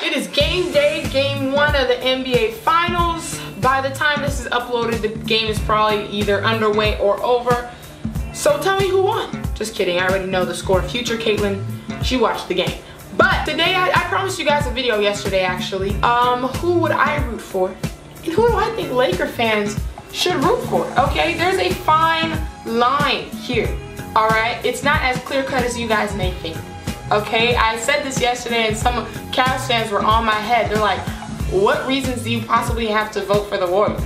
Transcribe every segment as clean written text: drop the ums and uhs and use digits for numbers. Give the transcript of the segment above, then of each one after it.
It is game day, game 1 of the NBA Finals. By the time this is uploaded, the game is probably either underway or over. So tell me who won. Just kidding, I already know the score. Future Caitlyn, she watched the game. But today, I promised you guys a video yesterday actually. Who would I root for? And who do I think Laker fans should root for? Okay, there's a fine line here. Alright, it's not as clear cut as you guys may think. Okay, I said this yesterday and some Cavs fans were on my head. They're like, what reasons do you possibly have to vote for the Warriors?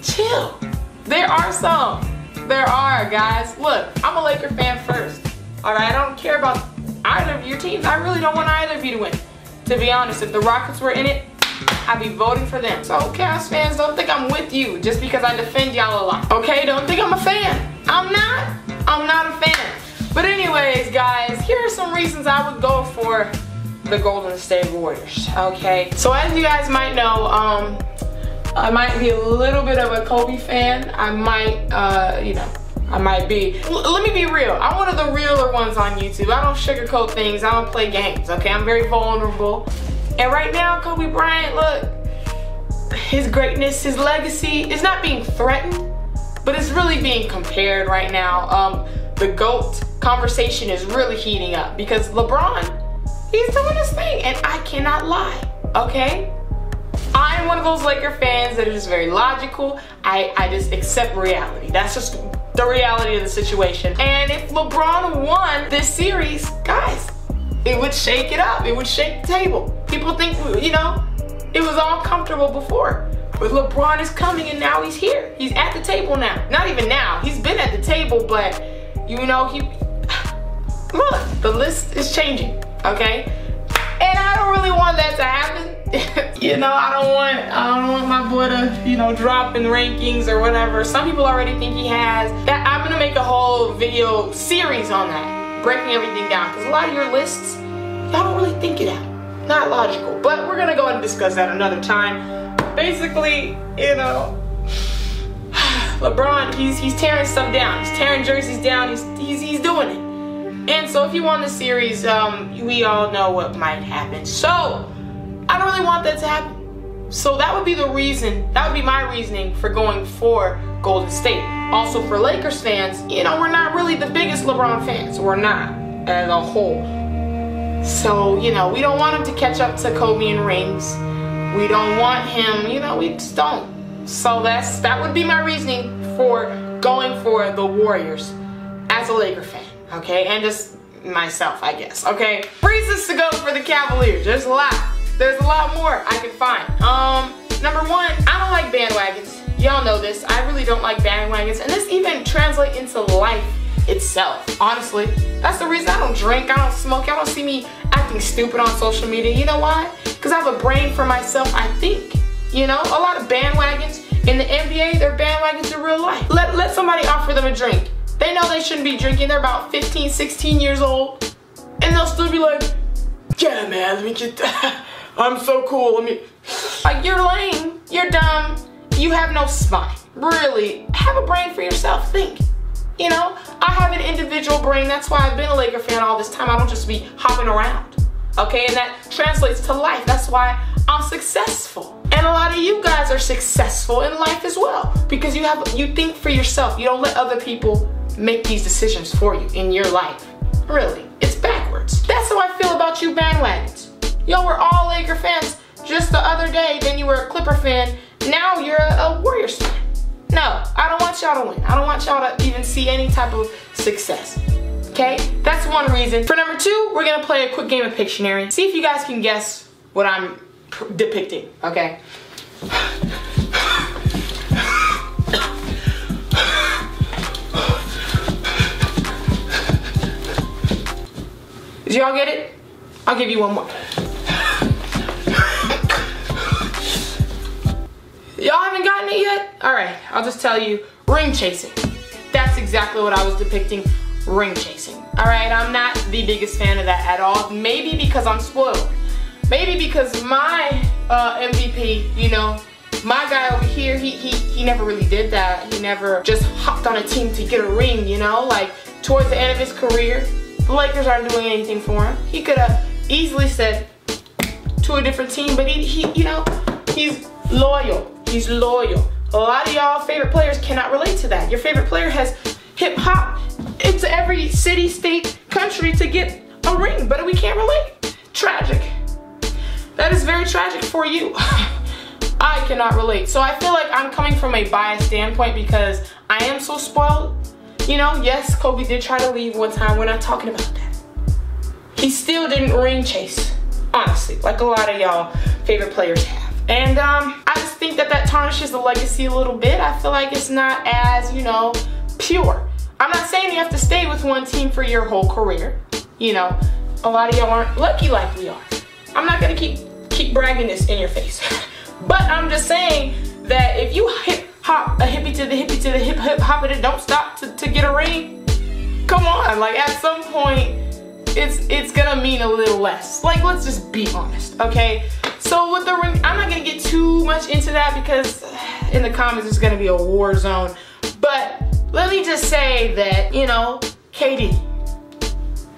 Chill. There are some. There are, guys. Look, I'm a Laker fan first. Alright, I don't care about either of your teams. I really don't want either of you to win. To be honest, if the Rockets were in it, I'd be voting for them. So Cavs fans, don't think I'm with you just because I defend y'all a lot. Okay, don't think I'm a fan. I'm not a fan. But anyways, guys, here are some reasons I would go for the Golden State Warriors, okay? So as you guys might know, I might be a little bit of a Kobe fan. I might, I might be. Let me be real. I'm one of the realer ones on YouTube. I don't sugarcoat things. I don't play games, okay? I'm very vulnerable. And right now, Kobe Bryant, look, his greatness, his legacy is not being threatened, but it's really being compared right now. The GOAT conversation is really heating up because LeBron, he's doing his thing and I cannot lie, okay? I'm one of those Laker fans that are just very logical. I just accept reality. That's just the reality of the situation. And if LeBron won this series, guys, it would shake it up. It would shake the table. People think, you know, it was all comfortable before. But LeBron is coming and now he's here. He's at the table now. Not even now. He's been at the table, but you know, look, the list is changing, okay? And I don't really want that to happen. You know, I don't want my boy to, you know, drop in rankings or whatever. Some people already think he has. I'm gonna make a whole video series on that, breaking everything down, because a lot of your lists, y'all don't really think it out. Not logical, but we're gonna go ahead and discuss that another time. Basically, you know, LeBron, he's tearing stuff down. He's tearing jerseys down. He's doing it. And so if he won the series, we all know what might happen. So I don't really want that to happen. So that would be the reason. That would be my reasoning for going for Golden State. Also for Lakers fans, you know, we're not really the biggest LeBron fans. We're not as a whole. So, you know, we don't want him to catch up to Kobe in rings. We don't want him, you know, we just don't. So that would be my reasoning for going for the Warriors as a Laker fan, okay? And just myself, I guess, okay? Reasons to go for the Cavaliers. There's a lot more I can find. Number 1, I don't like bandwagons. Y'all know this. I really don't like bandwagons. And this even translates into life itself, honestly. That's the reason I don't drink, I don't smoke. Y'all don't see me acting stupid on social media. You know why? Because I have a brain for myself, I think. You know, a lot of bandwagons in the NBA, they're bandwagons in real life. Let somebody offer them a drink. They know they shouldn't be drinking. They're about 15, 16 years old. And they'll still be like, yeah, man, let me get that. I'm so cool, let me. Like, you're lame, you're dumb, you have no spine. Really, have a brain for yourself, think. You know, I have an individual brain. That's why I've been a Laker fan all this time. I don't just be hopping around. Okay, and that translates to life. That's why I'm successful. And a lot of you guys are successful in life as well. Because you think for yourself. You don't let other people make these decisions for you in your life. Really, it's backwards. That's how I feel about you bandwagons. Y'all were all Laker fans just the other day. Then you were a Clipper fan. Now you're a Warriors fan. No, I don't want y'all to win. I don't want y'all to even see any type of success. Okay, that's one reason. For number 2, we're gonna play a quick game of Pictionary. See if you guys can guess what I'm depicting, okay? Did y'all get it? I'll give you one more. Y'all haven't gotten it yet? Alright, I'll just tell you, ring chasing. That's exactly what I was depicting, ring chasing. Alright, I'm not the biggest fan of that at all. Maybe because I'm spoiled. Maybe because my MVP, you know, my guy over here, he never really did that. He never just hopped on a team to get a ring, you know? Like, towards the end of his career, the Lakers aren't doing anything for him. He could have easily said, to a different team, but you know, he's loyal. He's loyal. A lot of y'all favorite players cannot relate to that. Your favorite player has hip hop into every city, state, country to get a ring, but we can't relate. Tragic. That is very tragic for you. I cannot relate. So I feel like I'm coming from a biased standpoint because I am so spoiled. You know, yes, Kobe did try to leave one time. We're not talking about that. He still didn't ring chase, honestly, like a lot of y'all favorite players have. And I just think that tarnishes the legacy a little bit. I feel like it's not as, you know, pure. I'm not saying you have to stay with one team for your whole career. You know, a lot of y'all aren't lucky like we are. I'm not gonna keep bragging this in your face. But I'm just saying that if you hip hop a hippie to the hippie to the hip hop and it don't stop to get a ring, come on, like at some point it's gonna mean a little less. Like, let's just be honest, okay? So with the ring, I'm not gonna get too much into that because in the comments it's gonna be a war zone. But let me just say that, you know, KD,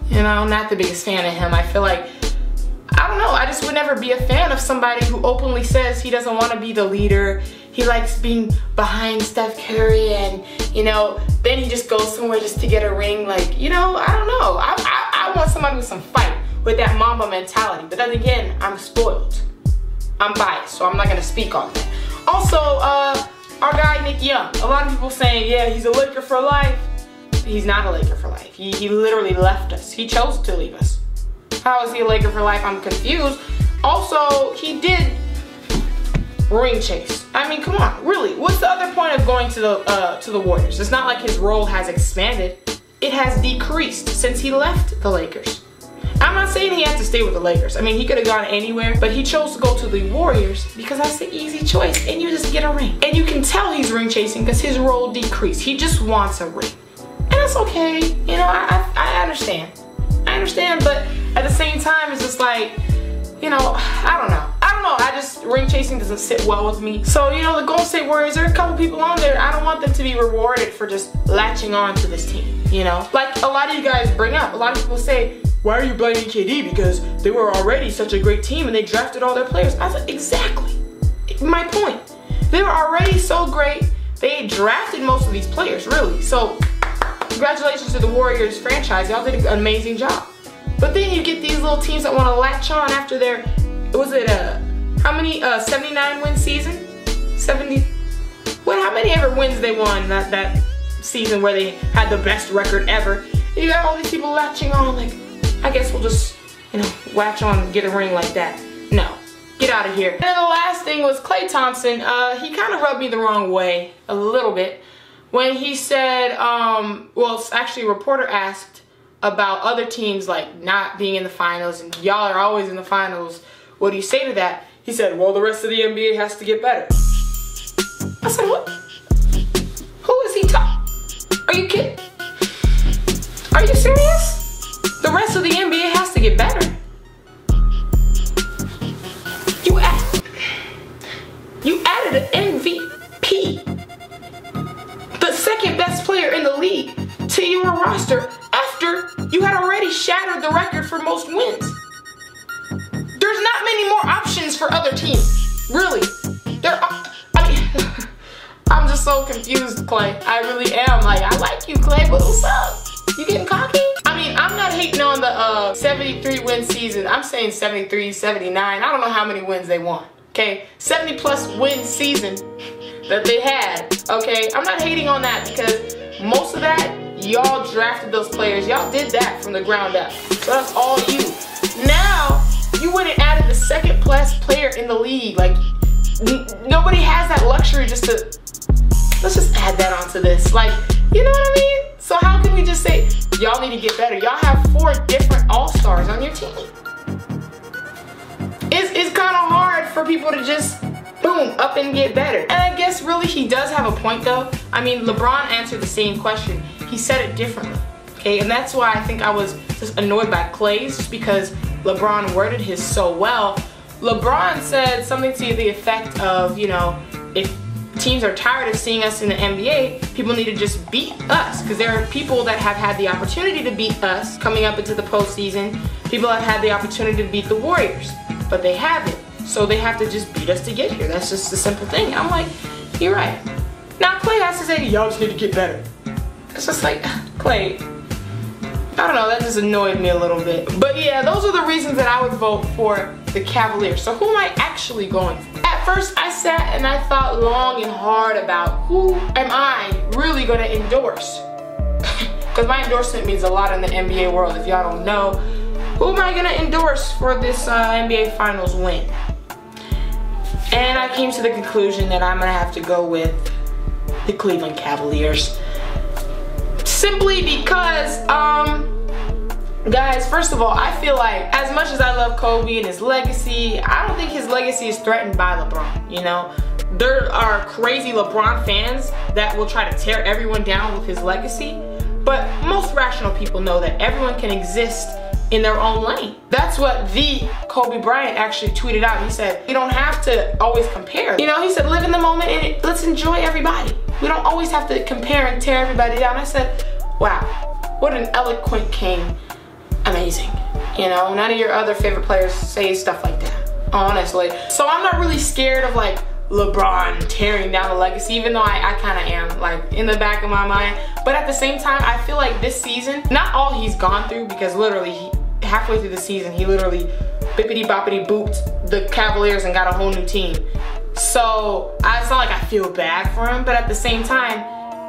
you know, I'm not the biggest fan of him. I feel like, I don't know, I just would never be a fan of somebody who openly says he doesn't want to be the leader. He likes being behind Steph Curry and, you know, then he just goes somewhere just to get a ring. Like, you know, I don't know. I want somebody with some fight, with that Mamba mentality. But then again, I'm spoiled. I'm biased, so I'm not going to speak on that. Also, our guy Nick Young. A lot of people saying, yeah, he's a Laker for life. He's not a Laker for life. He literally left us. He chose to leave us. How is he a Laker for life? I'm confused. Also, he did ring chase. I mean, come on, really. What's the other point of going to the Warriors? It's not like his role has expanded. It has decreased since he left the Lakers. I'm not saying he had to stay with the Lakers. I mean, he could have gone anywhere, but he chose to go to the Warriors because that's the easy choice, and you just get a ring. And you can tell he's ring chasing because his role decreased. He just wants a ring. And that's okay. You know, I understand. I understand, but at the same time, it's just like, you know, I don't know. Ring chasing doesn't sit well with me. So, you know, the Golden State Warriors, there are a couple people on there. I don't want them to be rewarded for just latching on to this team, you know? Like a lot of you guys bring up, a lot of people say, why are you blaming KD? Because they were already such a great team and they drafted all their players. I was like, exactly. My point. They were already so great. They drafted most of these players, really. So, congratulations to the Warriors franchise. Y'all did an amazing job. But then you get these little teams that want to latch on after their, was it how many 79 win season? 70. Well, how many ever wins they won that season where they had the best record ever? You got all these people latching on like, I guess we'll just, you know, latch on and get a ring like that. No, get out of here. And then the last thing was Klay Thompson. He kind of rubbed me the wrong way a little bit when he said, well, actually a reporter asked about other teams like not being in the finals and y'all are always in the finals. What do you say to that? He said, well, the rest of the NBA has to get better. I said, what? Who is he talking? Are you kidding? Are you serious? The rest of the NBA has to get better. You added an MVP, the second best player in the league, to your roster after you had already shattered the record for most wins. There's not many more options for other teams, really. I mean, I'm just so confused, Klay. I really am. Like, I like you, Klay, but what's up? You getting cocky? I mean, I'm not hating on the 73 win season. I'm saying 73, 79. I don't know how many wins they won. Okay, 70 plus win season that they had. Okay, I'm not hating on that because most of that, y'all drafted those players. Y'all did that from the ground up. So that's all you. Now, you went and added the second best player in the league. Like, nobody has that luxury just to, let's just add that onto this. Like, you know what I mean? So how can we just say, y'all need to get better? Y'all have 4 different all-stars on your team. It's kind of hard for people to just, boom, up and get better. And I guess really he does have a point though. I mean, LeBron answered the same question. He said it differently, okay? And that's why I think I was just annoyed by Klay's, just because LeBron worded his so well. LeBron said something to the effect of, you know, if teams are tired of seeing us in the NBA, people need to just beat us, because there are people that have had the opportunity to beat us coming up into the postseason. People have had the opportunity to beat the Warriors. but they haven't. So they have to just beat us to get here. That's just a simple thing. I'm like, you're right. Now Clay has to say, y'all just need to get better. It's just like, Clay, I don't know, that just annoyed me a little bit. But yeah, those are the reasons that I would vote for the Cavaliers. So who am I actually going for? At first I sat and I thought long and hard about who am I really gonna endorse? Because my endorsement means a lot in the NBA world, if y'all don't know. Who am I gonna endorse for this NBA Finals win? And I came to the conclusion that I'm gonna have to go with the Cleveland Cavaliers. Simply because, guys, first of all, I feel like as much as I love Kobe and his legacy, I don't think his legacy is threatened by LeBron, you know? There are crazy LeBron fans that will try to tear everyone down with his legacy, but most rational people know that everyone can exist in their own lane. That's what the Kobe Bryant actually tweeted out. He said, you don't have to always compare. You know, he said, live in the moment and let's enjoy everybody. We don't always have to compare and tear everybody down. I said, wow, what an eloquent king. Amazing. You know, none of your other favorite players say stuff like that, honestly. So I'm not really scared of like LeBron tearing down the legacy, even though I kind of am, like, in the back of my mind. But at the same time, I feel like this season, not all he's gone through, because literally halfway through the season, he literally bippity boppity booped the Cavaliers and got a whole new team. So it's not like I feel bad for him, but at the same time,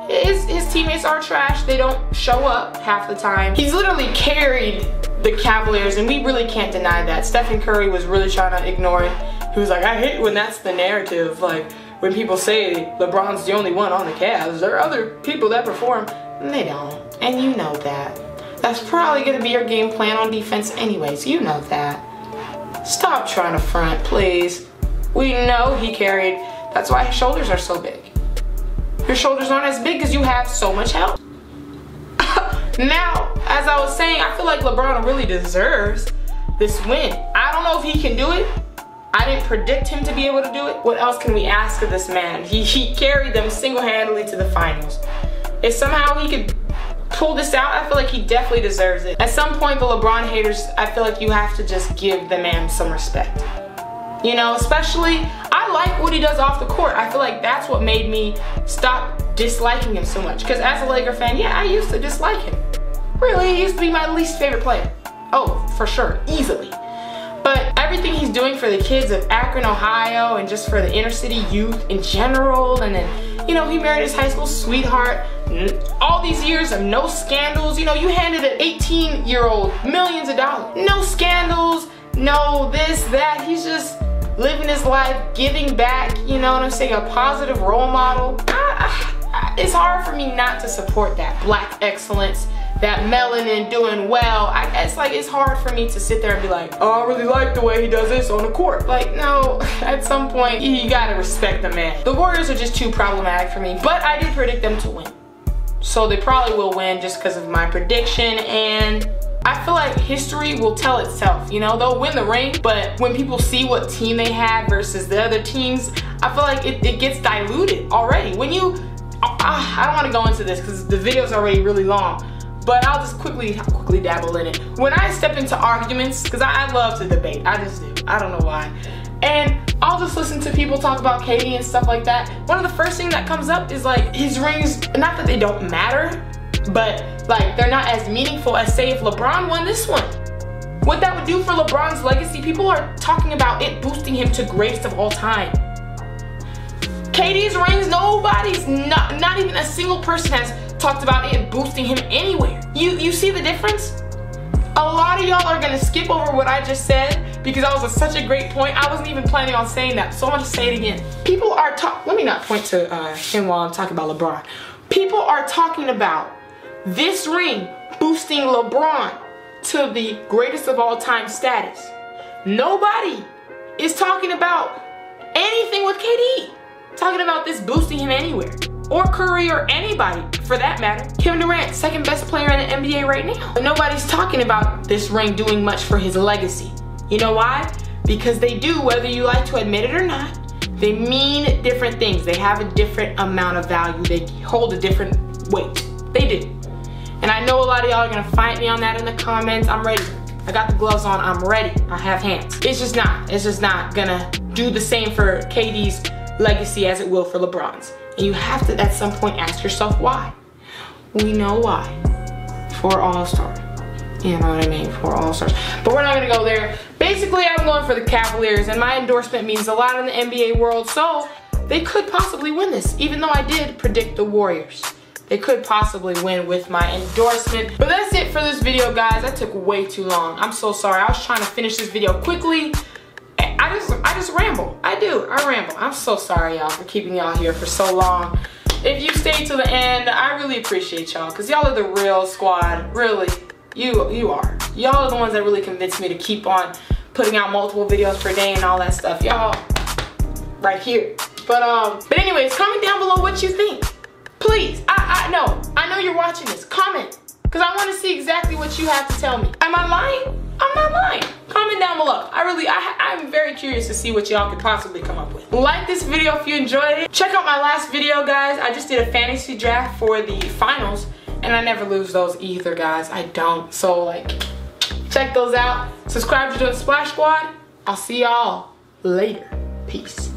his teammates are trash. They don't show up half the time. He's literally carried the Cavaliers, and we really can't deny that. Stephen Curry was really trying to ignore it. He was like, I hate when that's the narrative. Like, when people say LeBron's the only one on the Cavs, there are other people that perform. And they don't. And you know that. That's probably going to be your game plan on defense anyways. You know that. Stop trying to front, please. We know he carried. That's why his shoulders are so big. Your shoulders aren't as big because you have so much help. Now, as I was saying, I feel like LeBron really deserves this win. I don't know if he can do it. I didn't predict him to be able to do it. What else can we ask of this man? He carried them single-handedly to the finals. If somehow he could pull this out, I feel like he definitely deserves it. At some point, the LeBron haters, I feel like you have to just give the man some respect. You know, especially, I like what he does off the court. I feel like that's what made me stop disliking him so much. Because as a Laker fan, yeah, I used to dislike him. Really, he used to be my least favorite player. Oh, for sure, easily. But everything he's doing for the kids of Akron, Ohio, and just for the inner city youth in general, and then, you know, he married his high school sweetheart. All these years of no scandals. You know, you handed an 18-year-old millions of dollars. No scandals, no this, that. He's just living his life, giving back, you know what I'm saying, a positive role model. It's hard for me not to support that black excellence, that melanin doing well. It's like, it's hard for me to sit there and be like, oh, I really like the way he does this on the court. Like, no, at some point, you gotta respect the man. The Warriors are just too problematic for me, but I did predict them to win. So they probably will win just because of my prediction, and I feel like history will tell itself. You know, they'll win the ring, but when people see what team they had versus the other teams, I feel like it gets diluted already. When you, I don't want to go into this because the video's already really long, but I'll just quickly dabble in it. When I step into arguments, because I love to debate, I just do, I don't know why. And I'll just listen to people talk about KD and stuff like that. One of the first things that comes up is like his rings, not that they don't matter, but like they're not as meaningful as, say, if LeBron won this one. What that would do for LeBron's legacy, people are talking about it boosting him to greatest of all time. KD's rings, nobody's, not even a single person has talked about it boosting him anywhere. You see the difference? A lot of y'all are gonna skip over what I just said because that was such a great point. I wasn't even planning on saying that, so I'm gonna say it again. People are let me not point to him while I'm talking about LeBron. People are talking about this ring boosting LeBron to the greatest of all time status. Nobody is talking about anything with KD. Talking about this boosting him anywhere. Or Curry or anybody for that matter. Kevin Durant, second best player in the NBA right now. But nobody's talking about this ring doing much for his legacy. You know why? Because they do, whether you like to admit it or not. They mean different things. They have a different amount of value. They hold a different weight. They do. And I know a lot of y'all are gonna fight me on that in the comments. I'm ready. I got the gloves on, I'm ready, I have hands. It's just not gonna do the same for KD's legacy as it will for LeBron's. And you have to, at some point, ask yourself why. We know why. For All-Star. You know what I mean? For All-Stars. But we're not gonna go there. Basically, I'm going for the Cavaliers, and my endorsement means a lot in the NBA world, so they could possibly win this, even though I did predict the Warriors. They could possibly win with my endorsement. But that's it for this video, guys. That took way too long. I'm so sorry. I was trying to finish this video quickly. I just ramble. I ramble. I'm so sorry, y'all, for keeping y'all here for so long. If you stayed to the end, I really appreciate y'all, because y'all are the real squad. Really. You are. Y'all are the ones that really convinced me to keep on putting out multiple videos per day and all that stuff. Y'all, right here. But anyways, comment down below what you think. Please, I know you're watching this. Comment, because I want to see exactly what you have to tell me. Am I lying? I'm not lying. Comment down below. I'm very curious to see what y'all could possibly come up with. Like this video if you enjoyed it. Check out my last video, guys. I just did a fantasy draft for the finals, and I never lose those either, guys. I don't. So, like, check those out. Subscribe to the Splash Squad. I'll see y'all later. Peace.